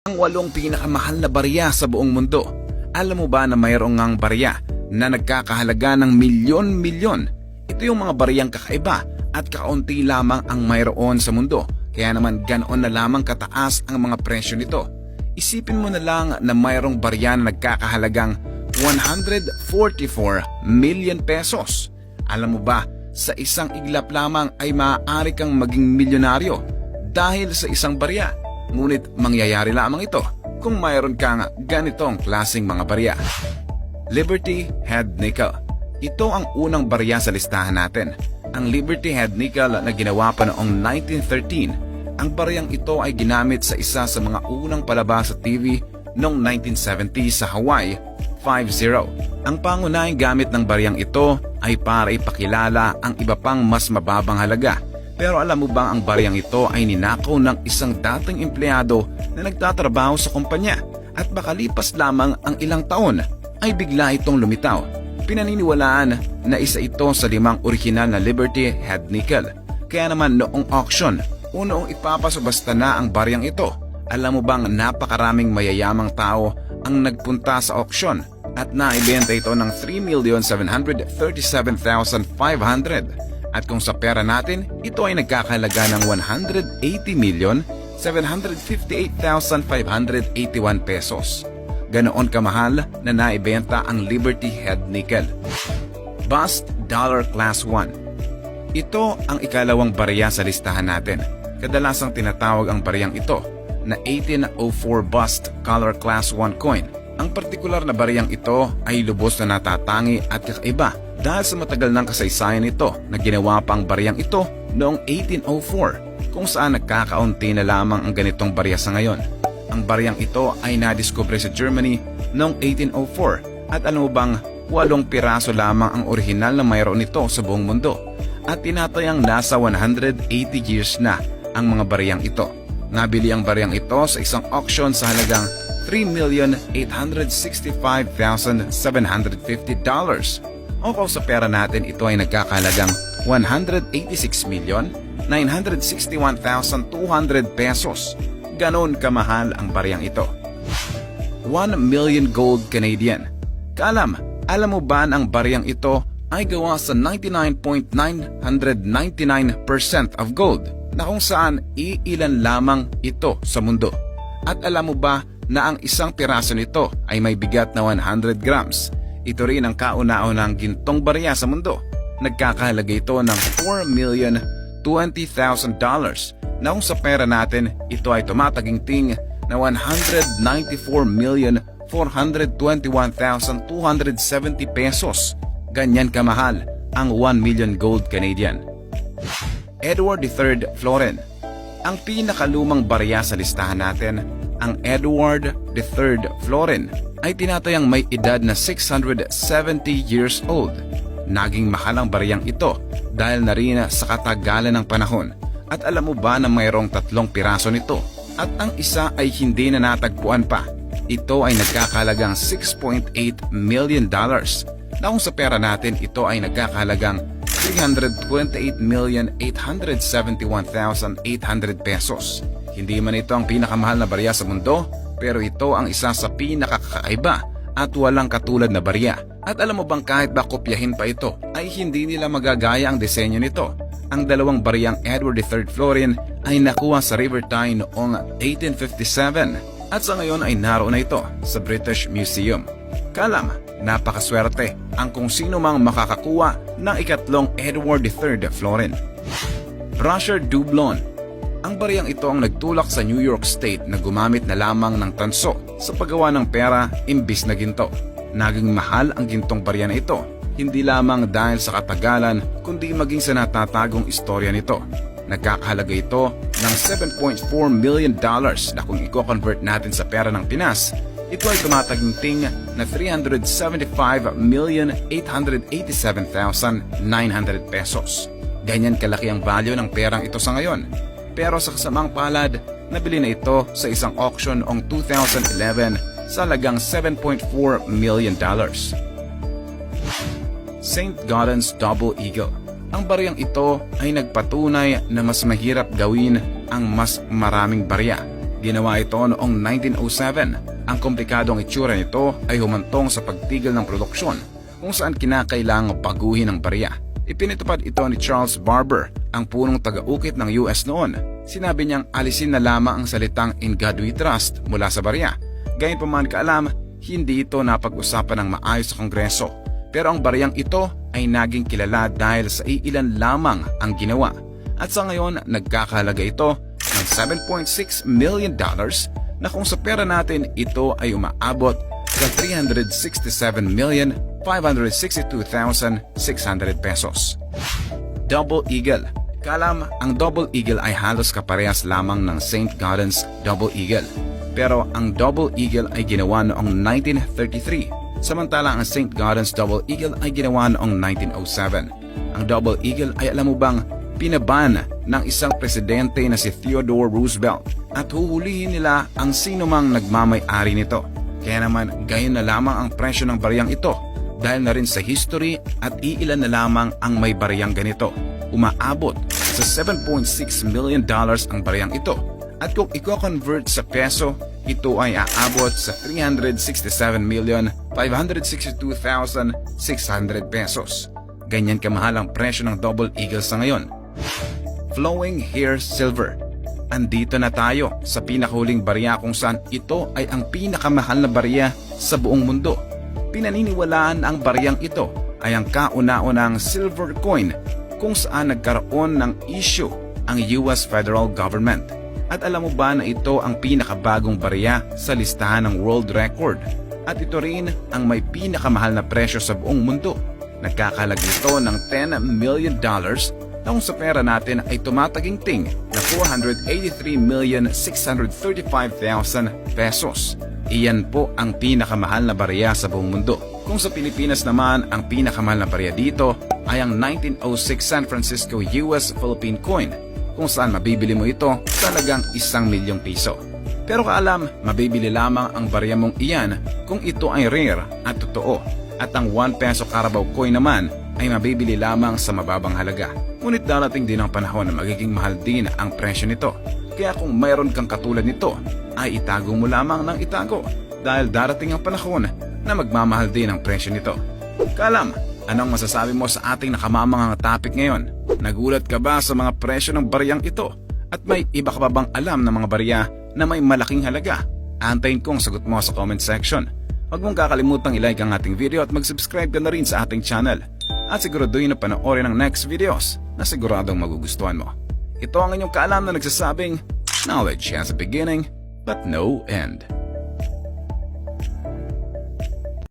Ang 8 pinakamahal na barya sa buong mundo. Alam mo ba na mayroong ngang barya na nagkakahalaga ng milyon-milyon? Ito yung mga baryang kakaiba at kakaunti lamang ang mayroon sa mundo. Kaya naman ganoon na lamang kataas ang mga presyo nito. Isipin mo na lang na mayroong barya na nagkakahalagang 144 million pesos. Alam mo ba, sa isang iglap lamang ay maaari kang maging milyonaryo dahil sa isang barya. Ngunit mangyayari lamang ito kung mayroon kang ganitong klaseng mga barya. Liberty Head Nickel. Ito ang unang barya sa listahan natin. Ang Liberty Head Nickel na ginawa pa noong 1913. Ang baryang ito ay ginamit sa isa sa mga unang palabas sa TV noong 1970 sa Hawaii 5-0. Ang pangunahing gamit ng baryang ito ay para ipakilala ang iba pang mas mababang halaga. Pero alam mo bang ang baryang ito ay ninakaw ng isang dating empleyado na nagtatrabaho sa kumpanya at makalipas lamang ang ilang taon ay bigla itong lumitaw. Pinaniniwalaan na isa ito sa 5 orihinal na Liberty Head Nickel. Kaya naman noong auction, unoong ipapasubasta na ang baryang ito. Alam mo bang napakaraming mayayamang tao ang nagpunta sa auction at naibenta ito ng 3,737,500. At kung sa pera natin, ito ay nagkakahalaga ng 180,758,581 pesos. Ganoon kamahal na naibenta ang Liberty Head Nickel. Bust Dollar Class 1. Ito ang ikalawang barya sa listahan natin. Kadalasang tinatawag ang baryang ito na 1804 Bust Color Class 1 coin. Ang partikular na baryang ito ay lubos na natatangi at kakaiba dahil sa matagal ng kasaysayan nito na ginawa pa ang baryang ito noong 1804 kung saan nagkakaunti na lamang ang ganitong barya sa ngayon. Ang baryang ito ay nadiskubre sa Germany noong 1804 at ano bang 8 piraso lamang ang orihinal na mayroon nito sa buong mundo at tinatayang nasa 180 years na ang mga baryang ito. Nabili ang baryang ito sa isang auction sa halagang $3,865,750. O kung sa pera natin ito ay nagkakahalagang 186,961,200 pesos. Ganon kamahal ang baryang ito. 1 million gold Canadian. Alam mo ba na ang baryang ito ay gawa sa 99.999% of gold na kung saan iilan lamang ito sa mundo. At alam mo ba na ang isang piraso nito ay may bigat na 100 grams. Ito rin ang kauna-unang gintong barya sa mundo. Nagkakahalaga ito ng $4,020,000 na kung sa pera natin ito ay tumataginting na 194,421,270 pesos. Ganyan kamahal ang 1 million gold Canadian. Edward III Florin. Ang pinakalumang barya sa listahan natin, ang Edward III Florin, ay tinatayang may edad na 670 years old. Naging mahal ang baryang ito dahil na rin sa katagalan ng panahon. At alam mo ba na mayroong 3 piraso nito at ang isa ay hindi na natagpuan pa. Ito ay nagkakahalagang $6.8 million na kung sa pera natin ito ay nagkakahalagang 328,871,800 pesos. Hindi man ito ang pinakamahal na barya sa mundo, pero ito ang isa sa pinakakaiba at walang katulad na barya. At alam mo bang kahit ba kopyahin pa ito, ay hindi nila magagaya ang disenyo nito. Ang 2 baryang Edward III Florin ay nakuha sa River Tyne noong 1857 at sa ngayon ay naroon na ito sa British Museum. Napakaswerte ang kung sino mang makakakuha ng ikatlong Edward III Florin. Brasher Doublon. Ang baryang ito ang nagtulak sa New York State na gumamit na lamang ng tanso sa paggawa ng pera imbis na ginto. Naging mahal ang gintong barya na ito, hindi lamang dahil sa katagalan kundi maging sa natatagong istorya nito. Nagkakahalaga ito ng $7.4 million na kung i-convert natin sa pera ng Pinas, ito ay tumataginting na 375,887,900 pesos. Ganyan kalaki ang value ng perang ito sa ngayon. Pero sa kasamang palad, nabili na ito sa isang auction noong 2011 sa halagang $7.4 million. St. Gaudens Double Eagle. Ang baryang ito ay nagpatunay na mas mahirap gawin ang mas maraming barya Ginawa ito noong 1907. Ang komplikadong itsura nito ay humantong sa pagtigil ng produksyon kung saan kinakailangang baguhin ang barya. Ipinatupad ito ni Charles Barber, ang punong taga-ukit ng US noon. Sinabi niyang alisin na lamang ang salitang "In God We Trust" mula sa barya. Gayunpaman kaalam, hindi ito napag-usapan ng maayos sa Kongreso. Pero ang baryang ito ay naging kilala dahil sa iilan lamang ang ginawa. At sa ngayon, nagkakahalaga ito ng $7.6 million na kung sa pera natin ito ay umaabot sa 367,562,600 pesos. Double Eagle. Kalam, ang Double Eagle ay halos kaparehas lamang ng St. Gaudens Double Eagle. Pero ang Double Eagle ay ginawa noong 1933, samantala ang St. Gaudens Double Eagle ay ginawa noong 1907. Ang Double Eagle ay alam mo bang pinaban ng isang presidente na si Theodore Roosevelt at huhulihin nila ang sinumang nagmamay-ari nito. Kaya naman gayon na lamang ang presyo ng baryang ito dahil na rin sa history at iilan na lamang ang may baryang ganito. Umaabot sa $7.6 million ang baryang ito at kung i-convert sa peso, ito ay aabot sa 367,562,600 pesos. Ganyan kamahal ang presyo ng Double Eagle sa ngayon. Flowing Hair Silver. Andito na tayo sa pinakahuling barya kung saan ito ay ang pinakamahal na barya sa buong mundo. Pinaniniwalaan ang baryang ito ay ang kauna-unang silver coin kung saan nagkaroon ng issue ang US Federal Government. At alam mo ba na ito ang pinakabagong barya sa listahan ng World Record? At ito rin ang may pinakamahal na presyo sa buong mundo. Nagkakahalaga ito ng $10 million na kung sa pera natin ay tumataginting na 483,635,000 pesos. Iyan po ang pinakamahal na barya sa buong mundo. Kung sa Pilipinas naman, ang pinakamahal na barya dito ay ang 1906 San Francisco US Philippine Coin, kung saan mabibili mo ito sa halagang 1,000,000 piso. Pero kaalam, mabibili lamang ang barya mong iyan kung ito ay rare at totoo. At ang 1 peso Carabao coin naman ay mabibili lamang sa mababang halaga. Ngunit darating din ang panahon na magiging mahal din ang presyo nito. Kaya kung mayroon kang katulad nito, ay itago mo lamang ng itago dahil darating ang panahon na magmamahal din ang presyo nito. Kalam, anong masasabi mo sa ating nakamamangang topic ngayon? Nagulat ka ba sa mga presyo ng baryang ito? At may iba ka ba bang alam ng mga barya na may malaking halaga? Antayin kong sagot mo sa comment section. Huwag mong kakalimutang i-like ang ating video at mag-subscribe ka na rin sa ating channel. At siguraduhin na panoorin ang next videos na siguradong magugustuhan mo. Ito ang inyong kaalam na nagsasabing, knowledge has a beginning but no end.